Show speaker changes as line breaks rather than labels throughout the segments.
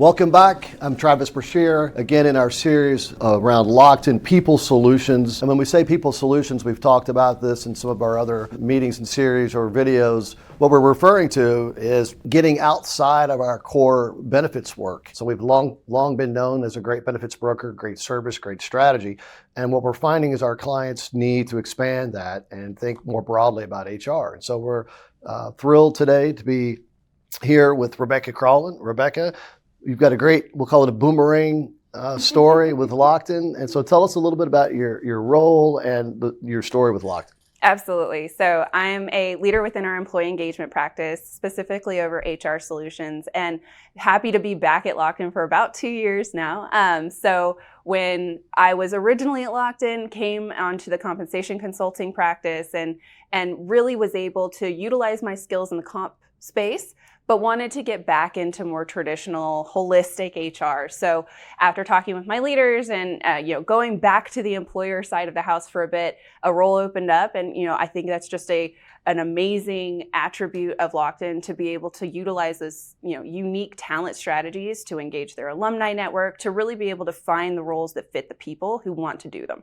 Welcome back. I'm Travis Brashear, again in our series around Lockton People Solutions. And when we say People Solutions, we've talked about this in some of our other meetings and series or videos. What we're referring to is getting outside of our core benefits work. So we've long been known as a great benefits broker, great service, great strategy. And what we're finding is our clients need to expand that and think more broadly about HR. And so we're thrilled today to be here with Rebecca Krauland. Rebecca, you've got a great, we'll call it a boomerang story with Lockton. And so tell us a little bit about your role and your story with Lockton.
Absolutely. So I'm a leader within our employee engagement practice, specifically over HR solutions, and happy to be back at Lockton for about 2 years now. So when I was originally at Lockton, came onto the compensation consulting practice and really was able to utilize my skills in the comp space, but wanted to get back into more traditional, holistic HR. So after talking with my leaders and going back to the employer side of the house for a bit, a role opened up, and I think that's just an amazing attribute of Lockton to be able to utilize those unique talent strategies to engage their alumni network, to really be able to find the roles that fit the people who want to do them.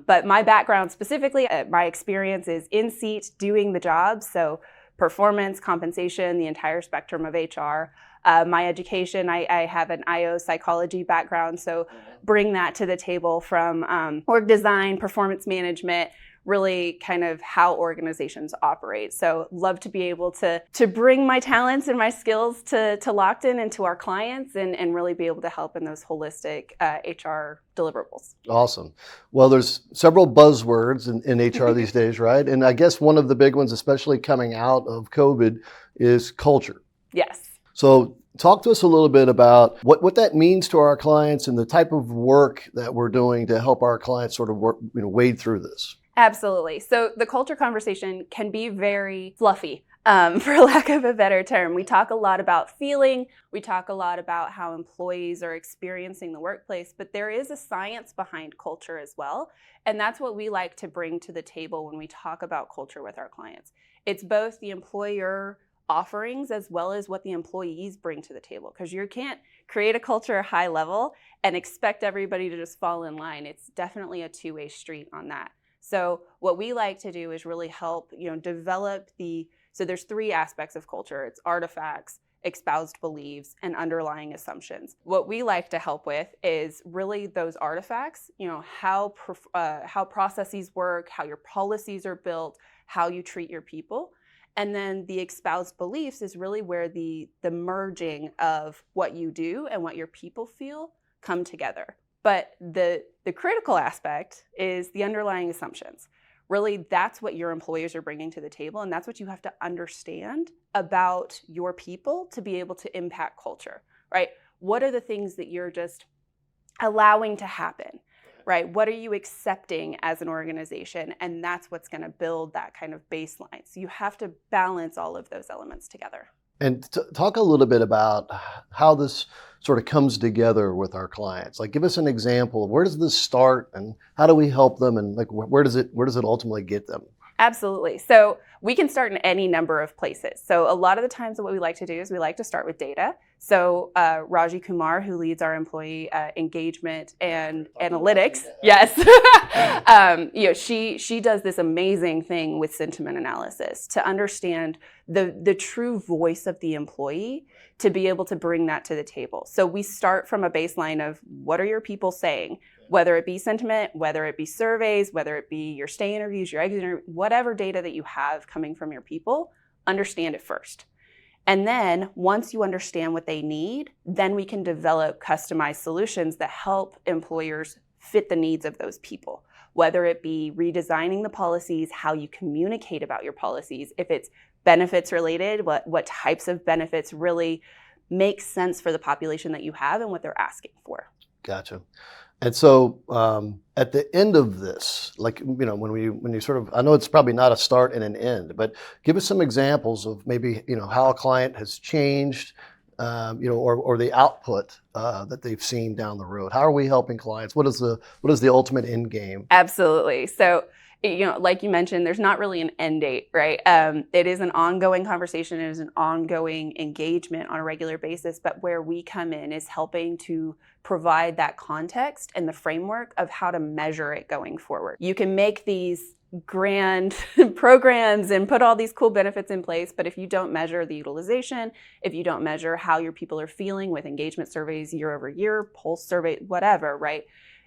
But my background specifically, my experience is in seat doing the job. So performance, compensation, the entire spectrum of HR. My education, I have an IO psychology background, so bring that to the table from org design, performance management, really kind of how organizations operate. So love to be able to bring my talents and my skills to Lockton and to our clients and really be able to help in those holistic HR deliverables.
Awesome. Well, there's several buzzwords in HR these days, right? And I guess one of the big ones, especially coming out of COVID, is culture.
Yes.
So talk to us a little bit about what that means to our clients and the type of work that we're doing to help our clients sort of wade through this.
Absolutely. So the culture conversation can be very fluffy, for lack of a better term. We talk a lot about feeling. We talk a lot about how employees are experiencing the workplace, but there is a science behind culture as well. And that's what we like to bring to the table when we talk about culture with our clients. It's both the employer offerings as well as what the employees bring to the table, because you can't create a culture high level and expect everybody to just fall in line. It's definitely a two-way street on that. So what we like to do is really help, develop so there's three aspects of culture. It's artifacts, espoused beliefs, and underlying assumptions. What we like to help with is really those artifacts, how processes work, how your policies are built, how you treat your people. And then the espoused beliefs is really where the merging of what you do and what your people feel come together. But the critical aspect is the underlying assumptions. Really, that's what your employers are bringing to the table, and that's what you have to understand about your people to be able to impact culture, right? What are the things that you're just allowing to happen, right? What are you accepting as an organization? And that's what's going to build that kind of baseline. So you have to balance all of those elements together.
And talk a little bit about how this sort of comes together with our clients. Like, give us an example of where does this start and how do we help them, and like where does it ultimately get them?
Absolutely. So we can start in any number of places. So a lot of the times what we like to do is we like to start with data. So Raji Kumar, who leads our employee engagement and analytics, yes, she does this amazing thing with sentiment analysis to understand the true voice of the employee, to be able to bring that to the table. So we start from a baseline of what are your people saying, whether it be sentiment, whether it be surveys, whether it be your stay interviews, your exit interviews, whatever data that you have coming from your people, understand it first. And then once you understand what they need, then we can develop customized solutions that help employers fit the needs of those people, whether it be redesigning the policies, how you communicate about your policies, if it's benefits related, what types of benefits really make sense for the population that you have and what they're asking for.
Gotcha. And so at the end of this, like, when you sort of, I know it's probably not a start and an end, but give us some examples of maybe, how a client has changed, or the output that they've seen down the road. How are we helping clients? What is the ultimate end game?
Absolutely. So like you mentioned, there's not really an end date, right? It is an ongoing conversation. It is an ongoing engagement on a regular basis. But where we come in is helping to provide that context and the framework of how to measure it going forward. You can make these grand programs and put all these cool benefits in place, but if you don't measure the utilization, if you don't measure how your people are feeling with engagement surveys year over year, pulse survey, whatever, right?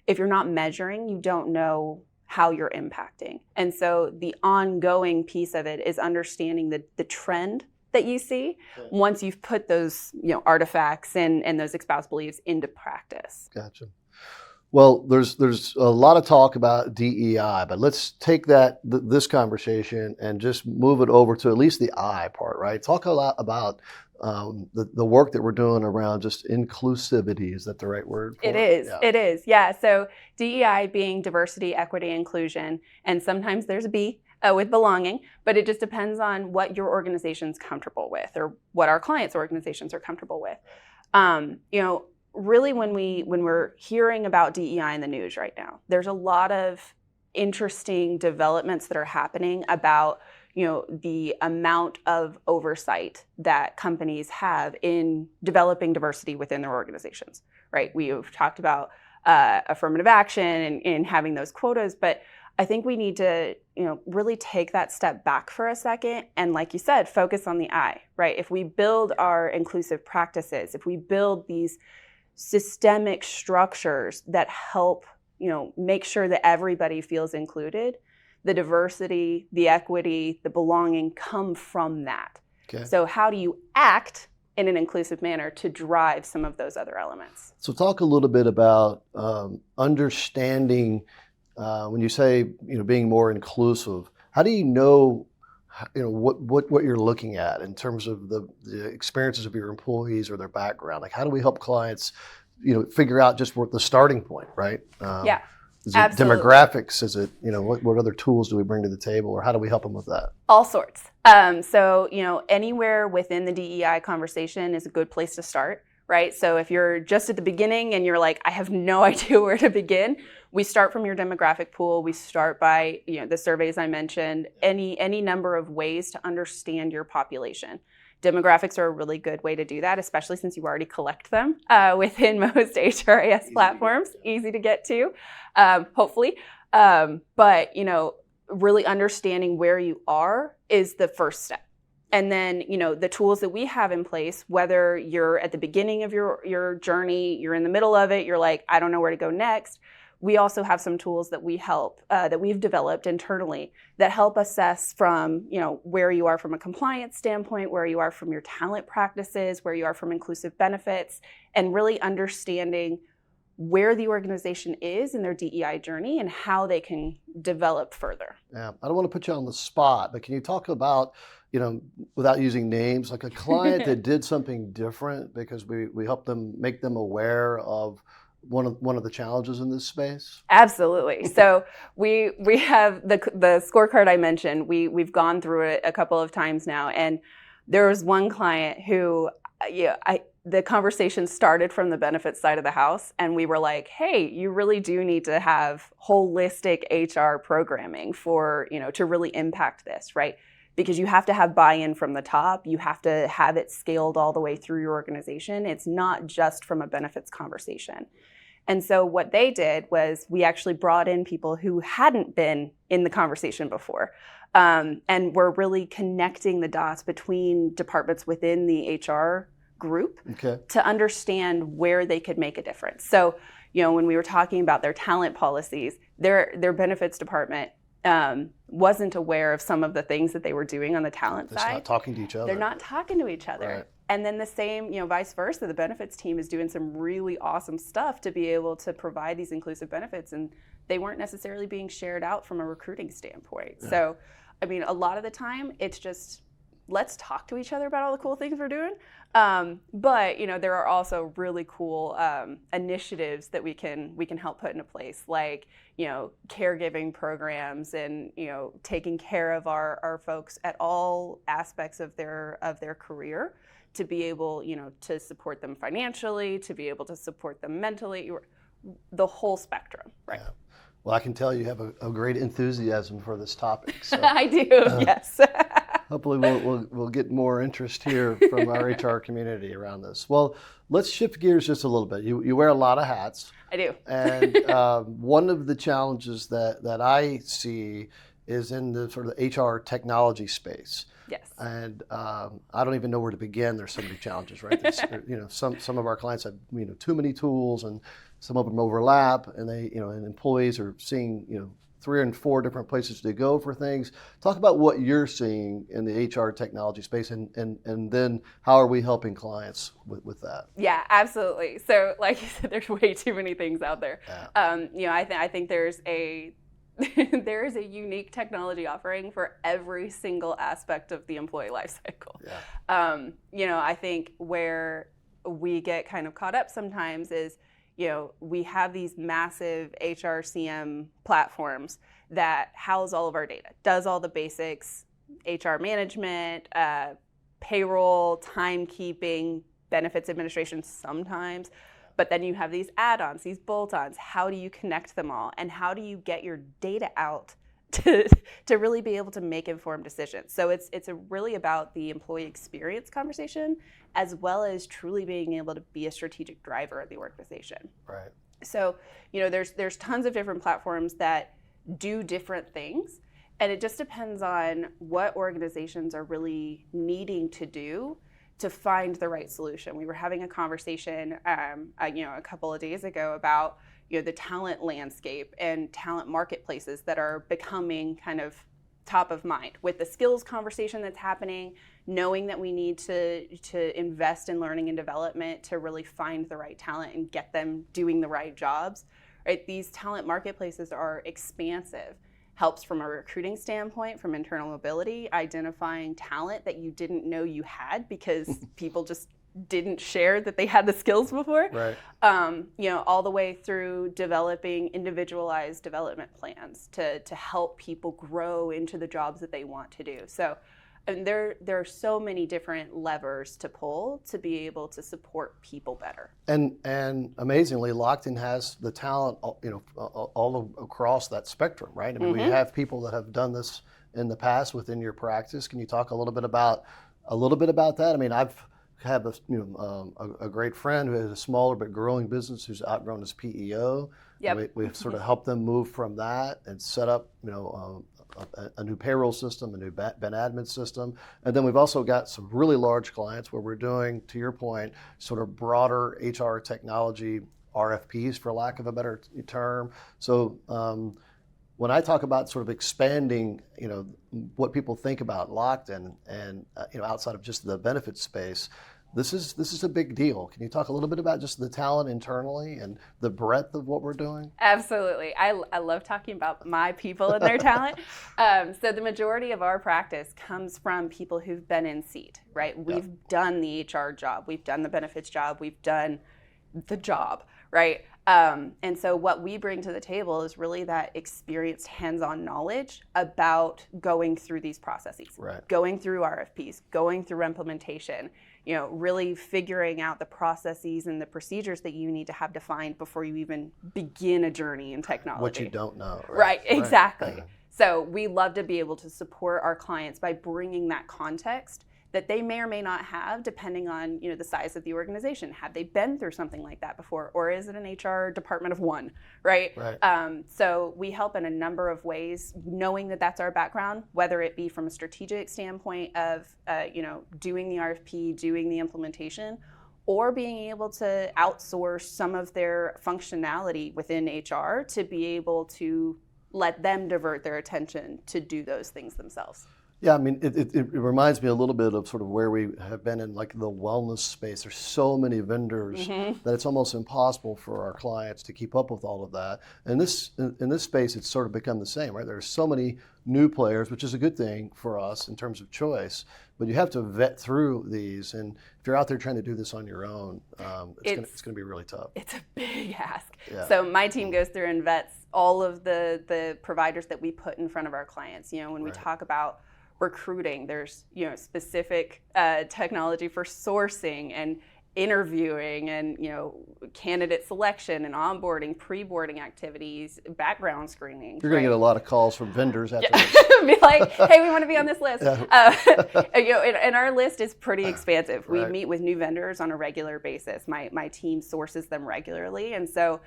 If you're not measuring, you don't know how you're impacting. And so the ongoing piece of it is understanding the trend that you see once you've put those artifacts and those espoused beliefs into practice.
Gotcha. Well, there's a lot of talk about DEI, but let's take this conversation and just move it over to at least the I part, right? Talk a lot about the work that we're doing around just inclusivity. Is that the right word for it?
It is. Yeah. So DEI being diversity, equity, inclusion, and sometimes there's a B with belonging, but it just depends on what your organization's comfortable with or what our clients' organizations are comfortable with. Really when we're hearing about DEI in the news right now, there's a lot of interesting developments that are happening about the amount of oversight that companies have in developing diversity within their organizations, right? We have talked about affirmative action and having those quotas, but I think we need to really take that step back for a second and, like you said, focus on the I, right? If we build our inclusive practices, if we build these systemic structures that help make sure that everybody feels included, the diversity, the equity, the belonging come from that. Okay. So how do you act in an inclusive manner to drive some of those other elements? So
talk a little bit about understanding when you say being more inclusive. How do you know what you're looking at in terms of the experiences of your employees or their background? Like, how do we help clients, figure out just what the starting point, right?
Yeah,
is it
absolutely.
Demographics? Is it, what other tools do we bring to the table, or how do we help them with that?
All sorts. So, anywhere within the DEI conversation is a good place to start, right? So if you're just at the beginning and you're like, I have no idea where to begin, we start from your demographic pool. We start by the surveys I mentioned, any number of ways to understand your population. Demographics are a really good way to do that, especially since you already collect them within most HRIS platforms. Easy to get to, hopefully. But really understanding where you are is the first step. And then, the tools that we have in place, whether you're at the beginning of your journey, you're in the middle of it, you're like, I don't know where to go next. We also have some tools that we've developed internally that help assess from, where you are from a compliance standpoint, where you are from your talent practices, where you are from inclusive benefits, and really understanding where the organization is in their DEI journey and how they can develop further.
Yeah, I don't want to put you on the spot, but can you talk about, without using names, like a client that did something different because we helped them, make them aware of one of the challenges in this space?
Absolutely. So we have the scorecard I mentioned. We've gone through it a couple of times now, and there was one client who, the conversation started from the benefits side of the house, and we were like, hey, you really do need to have holistic HR programming for, to really impact this, right? Because you have to have buy-in from the top. You have to have it scaled all the way through your organization. It's not just from a benefits conversation. And so what they did was we actually brought in people who hadn't been in the conversation before. And we're really connecting the dots between departments within the HR group to understand where they could make a difference. So, when we were talking about their talent policies, their benefits department wasn't aware of some of the things that they were doing on the talent side.
They're not talking to each other.
They're not talking to each other.
Right.
And then the same, vice versa, the benefits team is doing some really awesome stuff to be able to provide these inclusive benefits, and they weren't necessarily being shared out from a recruiting standpoint. Yeah. So, a lot of the time it's just, let's talk to each other about all the cool things we're doing. But there are also really cool initiatives that we can help put into place, like caregiving programs and taking care of our folks at all aspects of their career, to be able to support them financially, to be able to support them mentally, the whole spectrum, right?
Well, I can tell you have a great enthusiasm for this topic. So
I do, yes.
hopefully we'll get more interest here from our HR community around this. Well, let's shift gears just a little bit. You wear a lot of hats.
I do.
And one of the challenges that I see is in the sort of HR technology space.
Yes.
And I don't even know where to begin. There's so many challenges, right? Some of our clients have too many tools, and some of them overlap, and and employees are seeing 3 and 4 different places to go for things. Talk about what you're seeing in the HR technology space, and then how are we helping clients with that?
Yeah, absolutely. So, like you said, there's way too many things out there.
Yeah.
I think there's a there is a unique technology offering for every single aspect of the employee life cycle.
Yeah.
I think where we get kind of caught up sometimes is, we have these massive HRCM platforms that house all of our data, does all the basics, HR management, payroll, timekeeping, benefits administration sometimes. But then you have these add-ons, these bolt-ons. How do you connect them all? And how do you get your data out to really be able to make informed decisions? So it's really about the employee experience conversation, as well as truly being able to be a strategic driver of the organization.
Right.
So, there's tons of different platforms that do different things. And it just depends on what organizations are really needing to do to find the right solution. We were having a conversation, a couple of days ago about, the talent landscape and talent marketplaces that are becoming kind of top of mind with the skills conversation that's happening, knowing that we need to invest in learning and development to really find the right talent and get them doing the right jobs. Right? These talent marketplaces are expansive. Helps from a recruiting standpoint, from internal mobility, identifying talent that you didn't know you had because people just didn't share that they had the skills before.
Right.
All the way through developing individualized development plans to help people grow into the jobs that they want to do. So, and there are so many different levers to pull to be able to support people better.
And amazingly, Lockton has the talent, all across that spectrum, right? I mean, we have people that have done this in the past within your practice. Can you talk a little bit about that? I mean, I've had a great friend who has a smaller but growing business who's outgrown his PEO.
Yep.
We've sort of helped them move from that and set up, a new payroll system, a new Ben admin system. And then we've also got some really large clients where we're doing, to your point, sort of broader HR technology RFPs, for lack of a better term. So when I talk about sort of expanding, what people think about Lockton and outside of just the benefits space, this is a big deal. Can you talk a little bit about just the talent internally and the breadth of what we're doing?
Absolutely. I love talking about my people and their talent. So the majority of our practice comes from people who've been in seat, right? We've done the HR job. We've done the benefits job. We've done the job, right? And so what we bring to the table is really that experienced hands-on knowledge about going through these processes,
right.
Going through RFPs, going through implementation, really figuring out the processes and the procedures that you need to have defined before you even begin a journey in technology.
What you don't know.
Right, exactly. Right. So we love to be able to support our clients by bringing that context that they may or may not have, depending on the size of the organization. Have they been through something like that before, or is it an HR department of one, right?
Right.
So we help in a number of ways, knowing that that's our background, whether it be from a strategic standpoint of doing the RFP, doing the implementation, or being able to outsource some of their functionality within HR to be able to let them divert their attention to do those things themselves.
Yeah, I mean, it reminds me a little bit of sort of where we have been in like the wellness space. There's so many vendors that it's almost impossible for our clients to keep up with all of that. And in this space, it's sort of become the same, right? There's so many new players, which is a good thing for us in terms of choice. But you have to vet through these, and if you're out there trying to do this on your own, it's going to be really tough.
It's a big ask.
Yeah.
So my team goes through and vets all of the providers that we put in front of our clients. When we talk about recruiting, there's specific technology for sourcing and interviewing and, candidate selection and onboarding, pre-boarding activities, background screening.
You're going to get a lot of calls from vendors after this.
Be like, hey, we want to be on this list.
Yeah.
And our list is pretty expansive. We
Right.
meet with new vendors on a regular basis. My team sources them regularly. And so,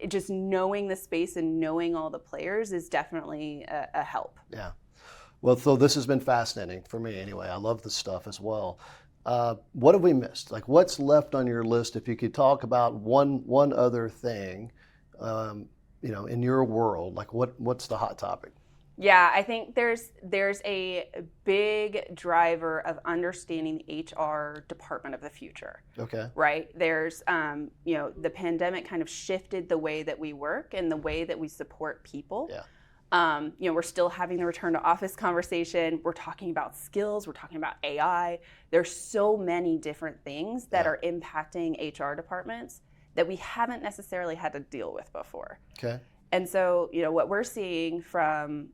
just knowing the space and knowing all the players is definitely a help.
Yeah. Well, so this has been fascinating for me anyway. I love this stuff as well. What have we missed? Like, what's left on your list? If you could talk about one other thing, in your world, like what's the hot topic?
Yeah, I think there's a big driver of understanding the HR department of the future.
Okay.
Right? There's, the pandemic kind of shifted the way that we work and the way that we support people.
Yeah.
We're still having the return to office conversation. We're talking about skills. We're talking about AI. There's so many different things that are impacting HR departments that we haven't necessarily had to deal with before.
Okay.
And so, what we're seeing from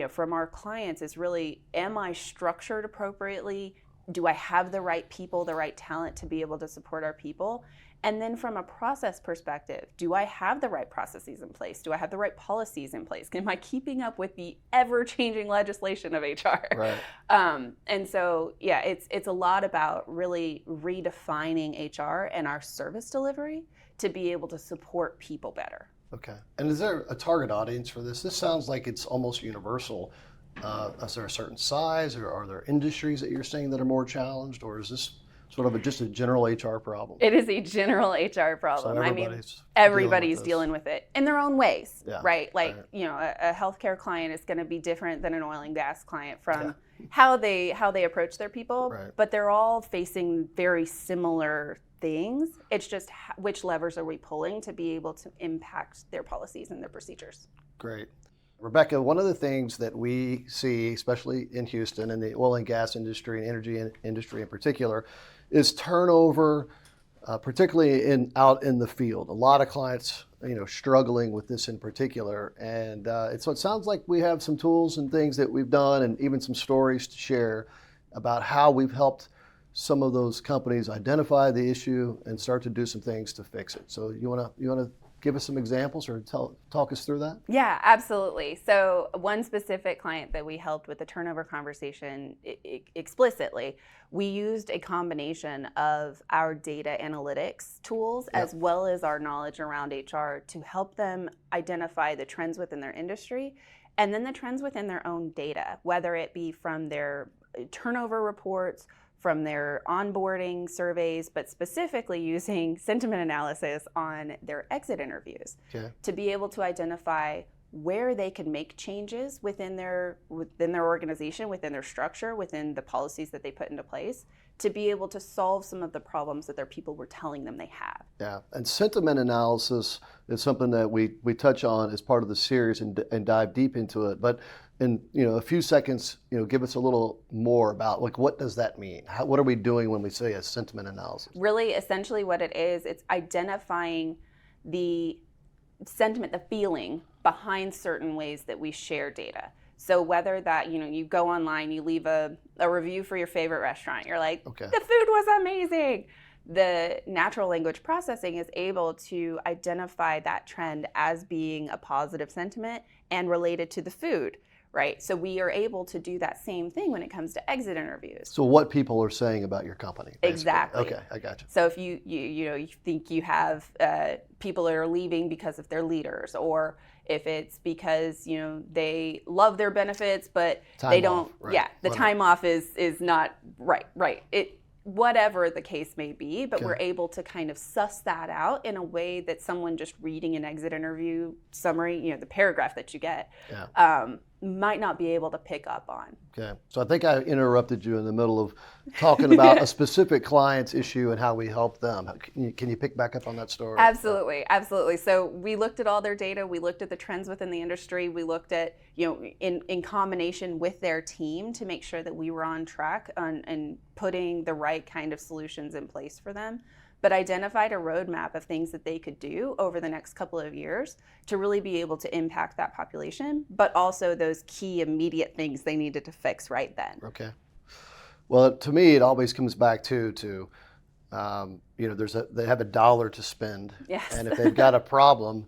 from our clients is really, am I structured appropriately? Do I have the right people, the right talent to be able to support our people? And then from a process perspective, do I have the right processes in place? Do I have the right policies in place? Am I keeping up with the ever-changing legislation of HR?
Right.
And so, it's a lot about really redefining HR and our service delivery to be able to support people better.
Okay. And is there a target audience for this? This sounds like it's almost universal. Is there a certain size, or are there industries that you're seeing that are more challenged, or is this sort of just a general HR problem?
It is a general HR problem.
So
everybody's dealing with it in their own ways,
Yeah.
right? Like, a healthcare client is going to be different than an oil and gas client from how they approach their people,
Right.
but they're all facing very similar things. It's just which levers are we pulling to be able to impact their policies and their procedures.
Great. Rebecca, one of the things that we see, especially in Houston and the oil and gas industry and energy industry in particular, is turnover, particularly out in the field. A lot of clients, struggling with this in particular. And so it sounds like we have some tools and things that we've done, and even some stories to share about how we've helped some of those companies identify the issue and start to do some things to fix it. So you want to give us some examples or talk us through that?
Yeah, absolutely. So one specific client that we helped with the turnover conversation explicitly, we used a combination of our data analytics tools as well as our knowledge around HR to help them identify the trends within their industry and then the trends within their own data, whether it be from their turnover reports, from their onboarding surveys, but specifically using sentiment analysis on their exit interviews to be able to identify where they can make changes within their organization, within their structure, within the policies that they put into place, to be able to solve some of the problems that their people were telling them they have.
Yeah, and sentiment analysis is something that we touch on as part of the series and dive deep into it. But in a few seconds, give us a little more about what does that mean? What are we doing when we say a sentiment analysis?
Really, essentially what it is, it's identifying the sentiment, the feeling behind certain ways that we share data. So whether that, you go online, you leave a review for your favorite restaurant, you're like,
Okay.
The food was amazing. The natural language processing is able to identify that trend as being a positive sentiment and related to the food, right? So we are able to do that same thing when it comes to exit interviews.
So what people are saying about your company, basically.
Exactly.
Okay, I got you.
So if you think you have people that are leaving because of their leaders, or if it's because they love their benefits but they don't, the time off is not right. Whatever the case may be, but we're able to kind of suss that out in a way that someone just reading an exit interview summary, the paragraph that you get, might not be able to pick up on.
Okay, so I think I interrupted you in the middle of talking about a specific client's issue and how we help them. Can you pick back up on that story?
Absolutely. So we looked at all their data. We looked at the trends within the industry. We looked at, in combination with their team to make sure that we were on track and putting the right kind of solutions in place for them, but identified a roadmap of things that they could do over the next couple of years to really be able to impact that population, but also those key immediate things they needed to fix right then.
Okay. Well, to me, it always comes back to they have $1 to spend.
Yes.
And if they've got a problem,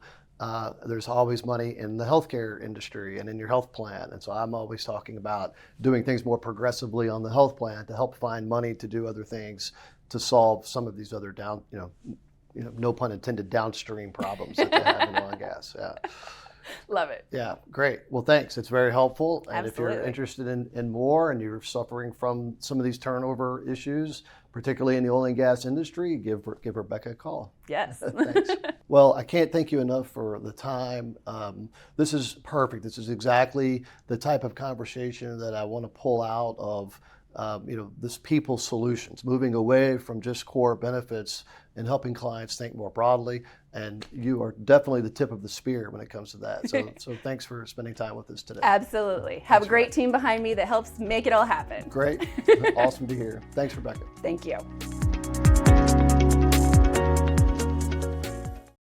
there's always money in the healthcare industry and in your health plan. And so I'm always talking about doing things more progressively on the health plan to help find money to do other things to solve some of these other no pun intended, downstream problems that they have in oil and gas. Yeah.
Love it.
Yeah, great. Well, thanks. It's very helpful. And if you're
Absolutely.
interested in more and you're suffering from some of these turnover issues, particularly in the oil and gas industry, give Rebecca a call.
Yes.
Thanks. Well, I can't thank you enough for the time. This is perfect. This is exactly the type of conversation that I want to pull out of this people solutions, moving away from just core benefits and helping clients think more broadly. And you are definitely the tip of the spear when it comes to that. So thanks for spending time with us today.
Absolutely. Have a great team behind me that helps make it all happen.
Great. Awesome to hear. Thanks, Rebecca.
Thank you.